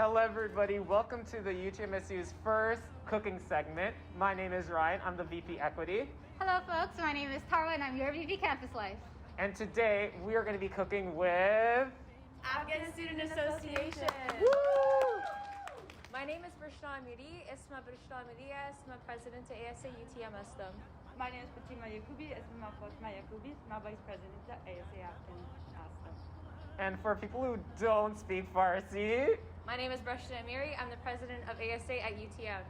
Hello everybody, welcome to the UTMSU's first cooking segment. My name is Ryan, I'm the VP Equity. Hello folks, my name is Tara and I'm your VP Campus Life. And today we are going to be cooking with... Afghan Student Association. Woo! My name is Brishna Amiri. Isma Brishna Amiri. Isma President of ASA UTM. My name is Fatima Yakubi. Isma Fatima Yakubi. I'm Vice President of ASA Afghan Student. And for people who don't speak Farsi... My name is Brishna Amiri. I'm the President of ASA at UTM.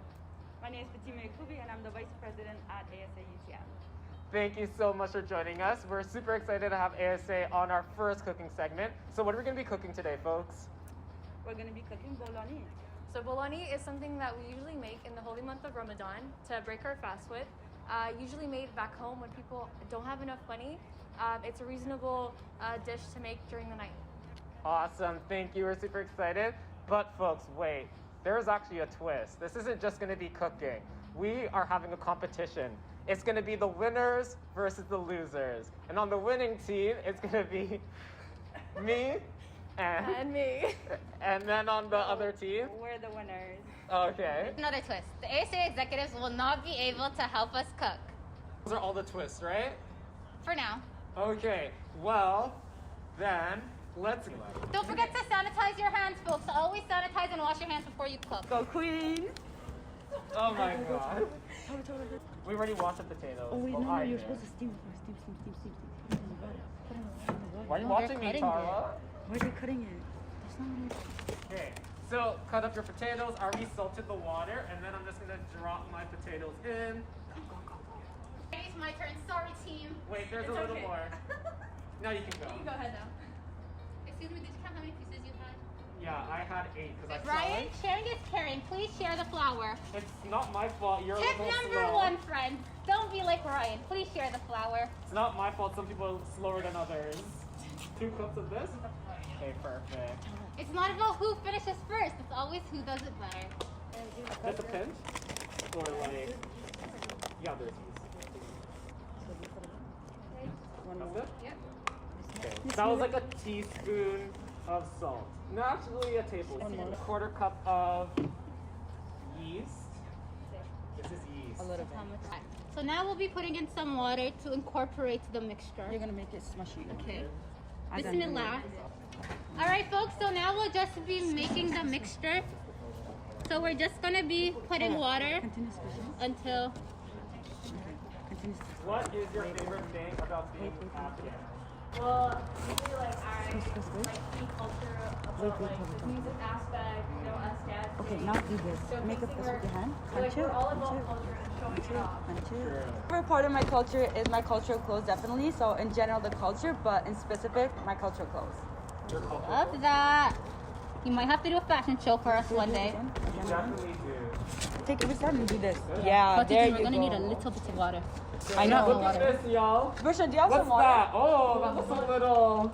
My name is Fatima Yakubi and I'm the Vice President at ASA UTM. Thank you so much for joining us. We're super excited to have ASA on our first cooking segment. So what are we going to be cooking today, folks? We're going to be cooking bologna. So bologna is something that we usually make in the holy month of Ramadan to break our fast with. Usually made back home when people don't have enough money. It's a reasonable dish to make during the night. Awesome, thank you. We're super excited. But folks, wait, there's actually a twist. This isn't just going to be cooking. We are having a competition. It's going to be the winners versus the losers. And on the winning team, it's going to be me And me. And then on the other team? We're the winners. Okay. Another twist. The ASA executives will not be able to help us cook. Those are all the twists, right? For now. Okay, well, then, let's go. Don't forget to sanitize your hands, folks. Always sanitize and wash your hands before you cook. Go Queen! Oh my god. We already washed the potatoes. Oh wait, Well, no, I you're did. supposed to steam first. Steam. Why are you Oh, watching they're me, cutting Tara? Why are they cutting it? That's not what Okay, so cut up your potatoes. I already salted the water, and then I'm just gonna drop my potatoes in. It's my turn. Sorry, team. Wait, there's a It's little okay. more. No, you can go. Go ahead now. Excuse me, did you count how many pieces you had? Yeah, I had 8 because I Ryan, saw it. sharing is caring. Please share the flour. It's not my fault. You're a Tip little number slow. 1, friend. Don't be like Ryan. Please share the flour. It's not my fault. Some people are slower than others. 2 cups of this. Okay, perfect. It's not about who finishes first. It's always who does it better. Just a pinch, or like, yeah, there's these. That's it? Yep. Okay. That was like a teaspoon of salt. No, actually a tablespoon. A quarter cup of yeast. This is yeast. A little How bit. much? So now we'll be putting in some water to incorporate the mixture. You're gonna make it smushy. Okay. I got Bismillah. All right, folks. So now we'll just be making the mixture. So we're just gonna be putting water Continue squishing. until. Continue squishing. What is your favorite thing about being Afghan? Well, usually I Squish. key culture about the music aspect, us dads. Okay, now do this. Make a fist with your hand. Punch it. We're all about Punch it. culture and showing it off. Punch it. True. Favorite part of my culture is my cultural clothes, definitely. So in general, the culture, but in specific, my cultural clothes. Your culture. Love that. You might have to do a fashion show for us one day. You definitely do. Take every step and do this. Yeah, But there we're you gonna go. need a little bit of water. I know. Look at this, y'all. Brishna, do you have What's some water? that? Oh, that's a little.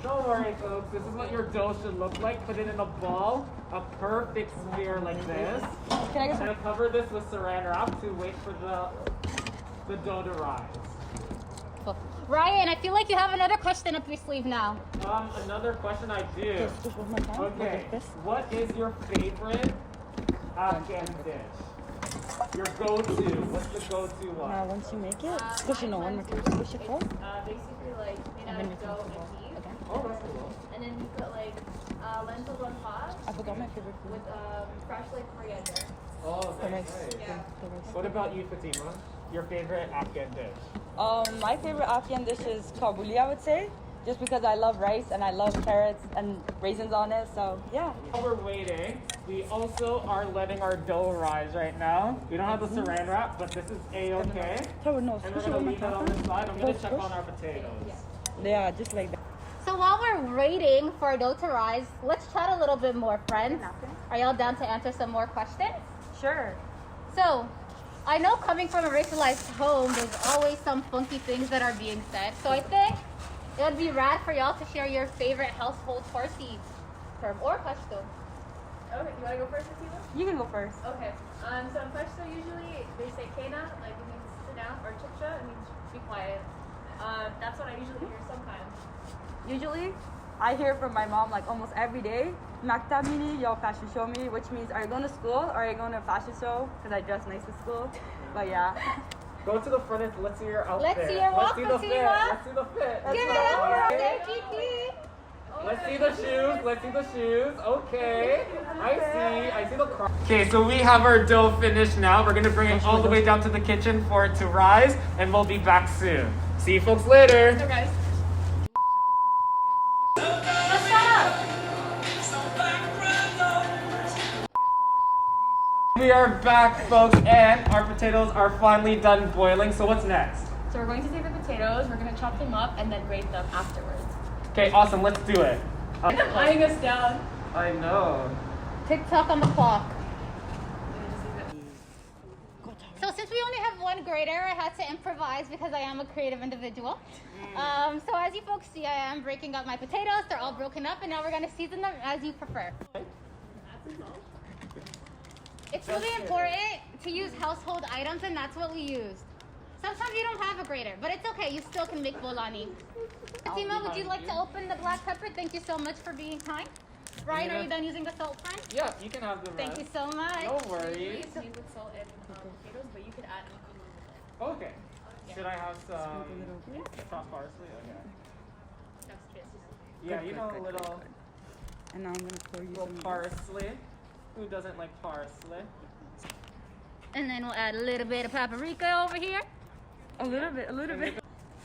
Don't worry, folks. This is what your dough should look like. Put it in a ball, a perfect sphere like this. Can I get some? And cover this with saran wrap to wait for the dough to rise. Ryan, I feel like you have another question up your sleeve now. Another question I do. Just one more time. Okay, Like this. what is your favorite Afghan dish? Your go-to. What's the go-to Now one? once you make it, squish it. No, one more time. Squish it first. Basically like made out And then you of dough can and meat. again. Oh, that's cool. And then you put like lentils on top I forgot my favorite food. with fresh like coriander. Oh, The nice. rice. Yeah. The rice. What about you, Fatima? Your favorite Afghan dish? My favorite Afghan dish is kabuli, I would say. Just because I love rice and I love carrots and raisins on it. So yeah. While we're waiting, we also are letting our dough rise right now. We don't have the saran wrap, but this is A-okay. Tara, no, And we're squish it gonna one more leave it on time. this side. I'm gonna Go check squish. on our potatoes. Yeah, just like that. So while we're waiting for our dough to rise, let's chat a little bit more, friends. Are y'all down to answer some more questions? Sure. So, I know coming from a racialized home, there's always some funky things that are being said. So I think it would be rad for y'all to share your favorite household Farsi term or Pashto. Okay, you wanna go first, Fatima? You can go first. Okay. So in Pashto, usually they say kena, like it means sit down, or chipcha, it means be quiet. That's what I usually hear sometimes. Usually, I hear from my mom like almost every day. Maktab meaning your fashion show me, which means are you going to school or are you going to a fashion show? Because I dress nice to school. But yeah. Go to the front and let's see your outfit. Let's see your walk, Let's see the fit. Fatima. Let's see the fit. Give it up for our GT. Let's see the shoes. Let's see the shoes. Okay. I see the car. Okay, so we have our dough finished now. We're gonna bring it all the way down to the kitchen for it to rise, and we'll be back soon. See you folks later. So guys. We are back, folks, and our potatoes are finally done boiling. So what's next? So we're going to take the potatoes, we're going to chop them up and then grate them afterwards. Okay, awesome. Let's do it. Eyeing us down. I know. TikTok on the clock. So since we only have one grater, I had to improvise because I am a creative individual. So as you folks see, I am breaking up my potatoes. They're all broken up, and now we're going to season them as you prefer. It's really important to use household items, and that's what we used. Sometimes you don't have a grater, but it's okay. You still can make bolani. Fatima, would you like to open the black pepper? Thank you so much for being kind. Ryan, are you done using the salt, friend? Yeah, you can have the rest. Thank you so much. No worries. It's made with salt and potatoes, but you could add anything with it. Okay. Should I have some chopped parsley? Okay. That's kiss. Yeah, you know, a little And now I'm gonna pour you some parsley. Who doesn't like parsley? And then we'll add a little bit of paprika over here. a little bit.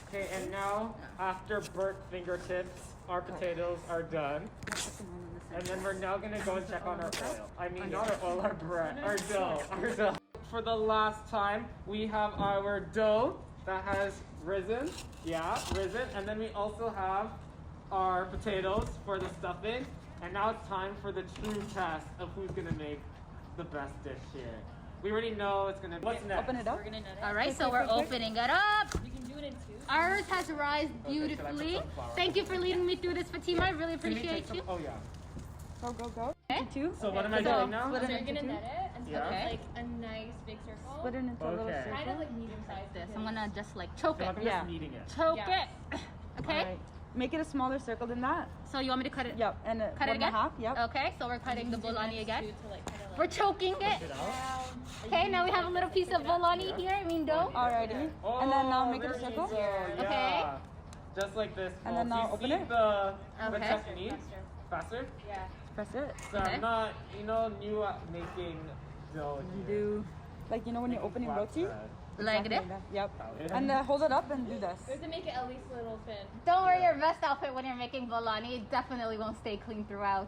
Okay, and now after burnt fingertips, our potatoes are done. And then we're now gonna go and check on our oil. I mean, not our oil, our bread, our dough. For the last time, we have our dough that has risen. Yeah, risen. And then we also have our potatoes for the stuffing. And now it's time for the true test of who's gonna make the best dish here. We already know it's gonna be. What's next? Open it up. We're gonna nut it. All right, so we're opening it up. You can do it in two. Ours has rised beautifully. some flour? Thank you for leading me through this, Fatima. I really Can we take appreciate some- you. Oh yeah. Go. Okay. Two. So what am I So, doing now? split So it you're into gonna two. nut it and Yeah. so Okay. like a nice big circle. Split it into a little Okay. circle. Kind of like medium size. This. I'm gonna just like choke So it. I'm just Yeah. kneading it. Choke Yeah. it. Okay. Alright. Make it a smaller circle than that. So you want me to cut it? Yep. And Cut one it and a again? half. Yep. Okay, so we're cutting the bolani again. To like kind of We're like choking it. It out. down. Okay, now we have a little piece of bolani here. I mean dough. Alrighty. And then now make it a there you circle. go, Yeah. Okay. Just like this. And then folks. now You open see it. the Okay. technique faster. Yeah. Press it. So Okay. I'm not, new at making dough. You here. do like you know when you're opening roti. Flatbread. Like Exactly this. that. Yep. it. And hold it up and do this. We have to make it at least a little thin. Don't wear your best outfit when you're making bolani. It definitely won't stay clean throughout.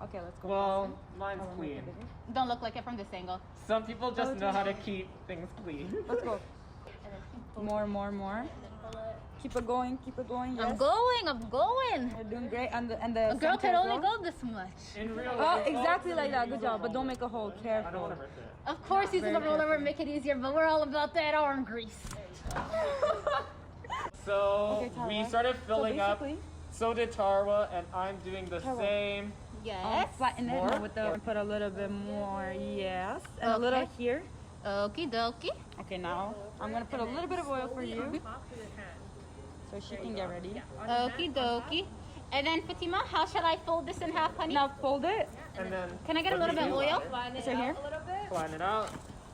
Okay, let's go. Well, mine's Oh, make it clean. bigger. Don't look like it from this angle. Some people just know how to keep things clean. Let's go. And then More. and then pull it. Keep it going. Yes. I'm going. You're doing great. And the A girl center can as only well. go this much. In real Oh, life. exactly like that. Good job. But don't make a hole. I don't Careful. want to rip it. Of course, using the Very roller careful. would make it easier, but we're all about that arm grease. So Okay, Tarwa. we started filling up. basically, So did Tarwa, and I'm doing the Tarwa. same. Yes. flatten it More? now with the put a little bit more. Yes. And a little Okay. here. Okie dokie. Okay, now I'm gonna put a little bit of oil for you, so she can get ready. Okie dokie. And then Fatima, how shall I fold this in half, honey? Now fold it. And then. Can I get a what little do bit you of do? oil? Flatten it Is it here? out a little bit. Flatten it out.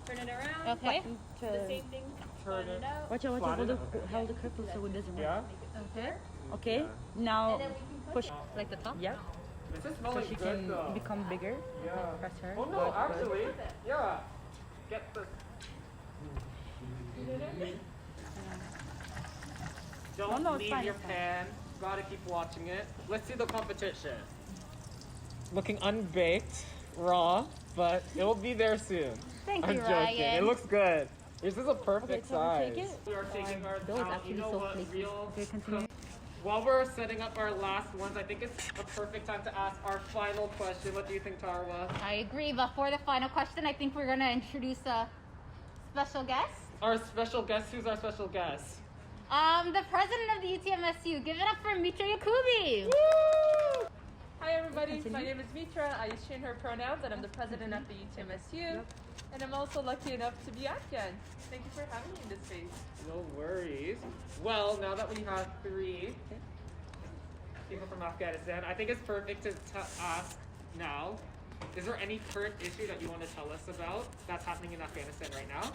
Turn it around. Okay. The same thing. Turn Flatten it. it out. Watch out, Flatten it. hold it careful so it doesn't work. Yeah. Okay. Okay. Now And then we can push. Like the top? Yep. This is So smelling she good can though. become bigger. Yeah. Press her. Oh no, Good, good. actually, yeah. Get the. Don't No, it's leave fine, your it's fine. pan. Gotta keep watching it. Let's see the competition. Looking unbaked, raw, but it will be there soon. Thank I'm you, joking. Ryan. It looks good. This is a perfect Okay, so we size. take it. We are taking our Dough is actually you know so what, flaky. real Okay, continue. While we're setting up our last ones, I think it's a perfect time to ask our final question. What do you think, Tarwa? I agree, but for the final question, I think we're going to introduce a special guest. Our special guest, who's our special guest? The president of the UTMSU. Give it up for Mitra Yakubi. Hi everybody, my name is Mitra. I use she and her pronouns and I'm the president of the UTMSU. And I'm also lucky enough to be Afghan. Thank you for having me in this space. No worries. Well, now that we have 3 people from Afghanistan, I think it's perfect to ask now, is there any current issue that you want to tell us about that's happening in Afghanistan right now?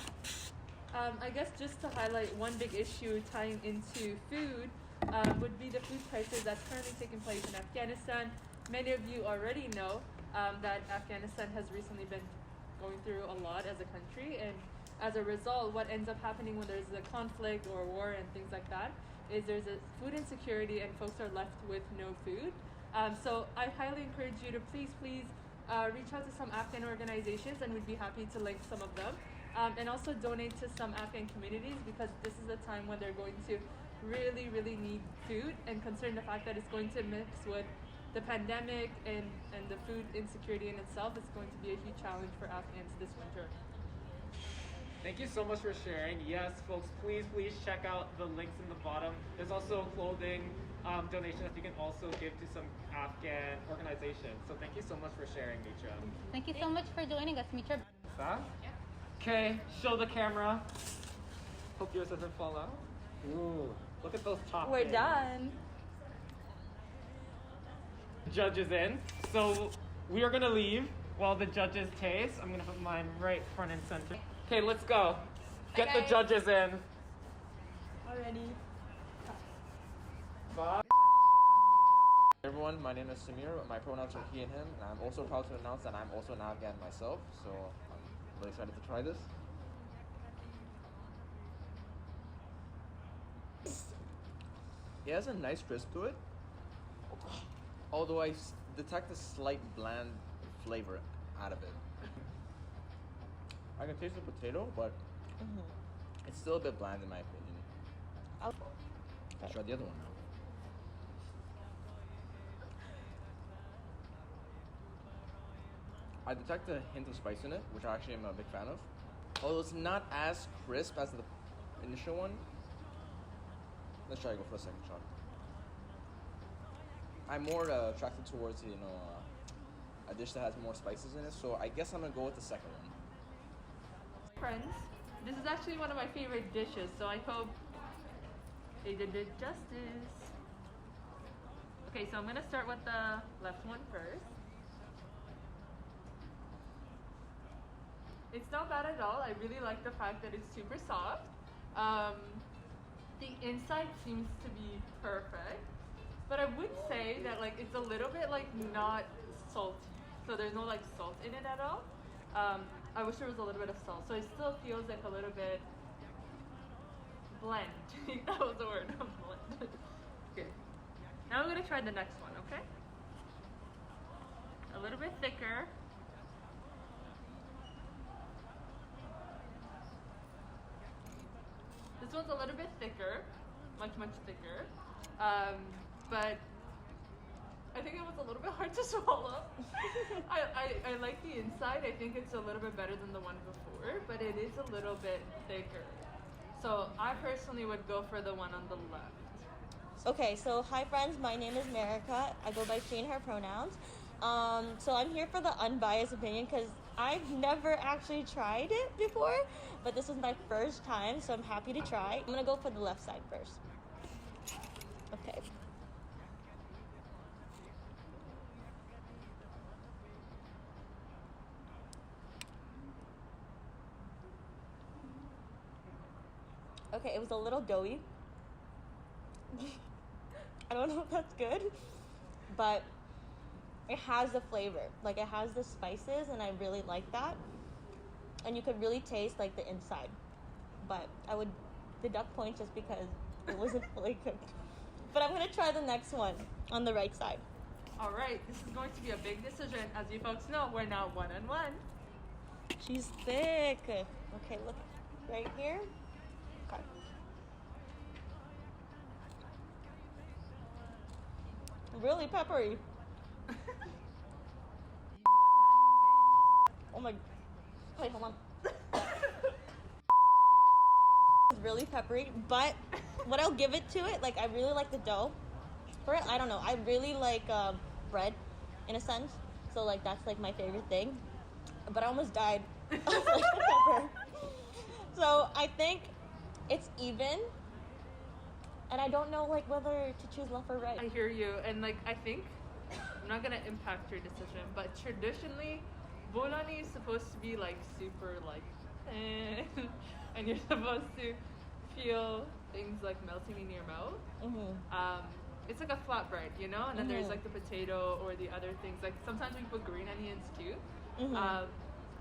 I guess just to highlight one big issue tying into food would be the food crisis that's currently taking place in Afghanistan. Many of you already know that Afghanistan has recently been going through a lot as a country, and as a result, what ends up happening when there's a conflict or war and things like that is there's a food insecurity and folks are left with no food. So I highly encourage you to please reach out to some Afghan organizations, and we'd be happy to link some of them. And also donate to some Afghan communities, because this is a time when they're going to really, really need food, and considering the fact that it's going to mix with the pandemic and the food insecurity in itself, it's going to be a huge challenge for Afghans this winter. Thank you so much for sharing. Yes, folks, please check out the links in the bottom. There's also clothing donation that you can also give to some Afghan organizations. So thank you so much for sharing, Mitra. Thank you so much for joining us, Mitra. Okay, show the camera. Hope yours doesn't fall out. Ooh, look at those toppings. We're done. Judges in. So we are gonna leave while the judges taste. I'm gonna put mine right front and center. Okay, let's go. Get the judges in. Already. Bye. Hey everyone, my name is Samir. My pronouns are he and him, and I'm also proud to announce that I'm also an Afghan myself, so I'm really excited to try this. It has a nice crisp to it, although I detect a slight bland flavor out of it. I can taste the potato, but it's still a bit bland in my opinion. I'll try the other one now. I detect a hint of spice in it, which I actually am a big fan of. Although it's not as crisp as the initial one. Let's try to go for a second shot. I'm more attracted towards, a dish that has more spices in it, so I guess I'm gonna go with the second one. Friends, this is actually one of my favorite dishes, so I hope they did it justice. Okay, so I'm gonna start with the left one first. It's not bad at all. I really like the fact that it's super soft. The inside seems to be perfect, but I would say that it's a little bit not salty. So there's no salt in it at all. I wish there was a little bit of salt. So it still feels like a little bit bland. That was the word, bland. Okay. Now I'm gonna try the next one, okay? A little bit thicker. This one's a little bit thicker, much thicker, but I think it was a little bit hard to swallow. I like the inside. I think it's a little bit better than the one before, but it is a little bit thicker. So I personally would go for the one on the left. Okay, so hi friends, my name is Marika. I go by she and her pronouns. So I'm here for the unbiased opinion because I've never actually tried it before, but this is my first time, so I'm happy to try. I'm gonna go for the left side first. Okay. Okay, it was a little doughy. I don't know if that's good, but it has the flavor. It has the spices, and I really like that. And you could really taste the inside. But I would deduct points just because it wasn't fully cooked. But I'm gonna try the next one on the right side. All right, this is going to be a big decision. As you folks know, we're now 1-on-1. She's thick. Okay, look right here. Okay. Really peppery. Oh my. Wait, hold on. It's really peppery, but what I'll give it to it, I really like the dough. For it, I don't know. I really like bread, in a sense. So that's my favorite thing. But I almost died of the pepper. So I think it's even. And I don't know whether to choose left or right. I hear you, and I think I'm not gonna impact your decision, but traditionally, bolani is supposed to be like super like, and you're supposed to feel things like melting in your mouth. It's like a flatbread, you know, and then there's like the potato or the other things. Like sometimes we put green onions too.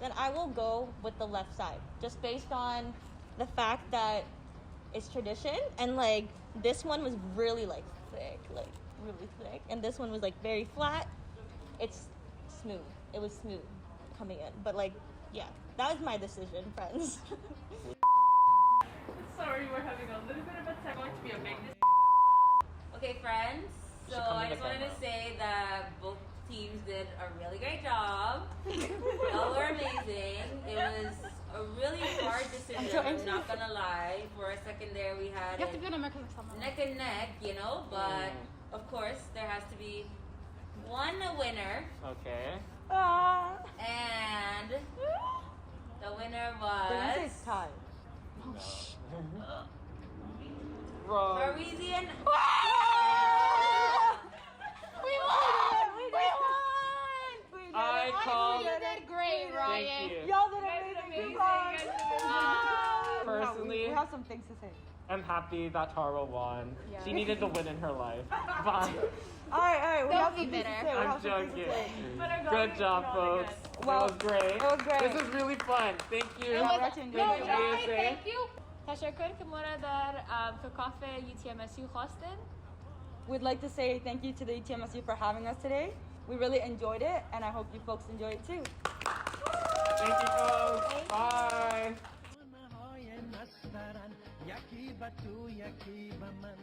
Then I will go with the left side, just based on the fact that it's tradition, and like this one was really like thick, like really thick, and this one was like very flat. It's smooth. It was smooth coming in, but like yeah, that was my decision, friends. Sorry, we're having a little bit of a tech. Going to be a big. Okay, friends. So should come in I the just wanted to camera. say that both teams did a really great job. Y'all were amazing. It was a really hard decision. I'm not gonna lie. For a second there, we had You have to it be on American Summer. neck and neck, you know. But of course, there has to be one winner, Okay. and the winner was It's time. Wrong. Parisian. I called. You did great, Thank Ryan. you. Y'all did amazing. Personally, We have some things to say. I'm happy that Tara won. She needed to win in her life. Bye. All right. We Don't have be some things to bitter. say. We I'm have some things to joking. say. Good job, folks. Well, that was great. it was great. This is really fun. Thank you. It was- We're actually no, enjoying no, it. thank you. تشکر که ما را در کافه UTMSU خواستین. We'd like to say thank you to the ETMSU for having us today. We really enjoyed it, and I hope you folks enjoy it too. Thank you, folks. Bye. Yaki batu yaki baman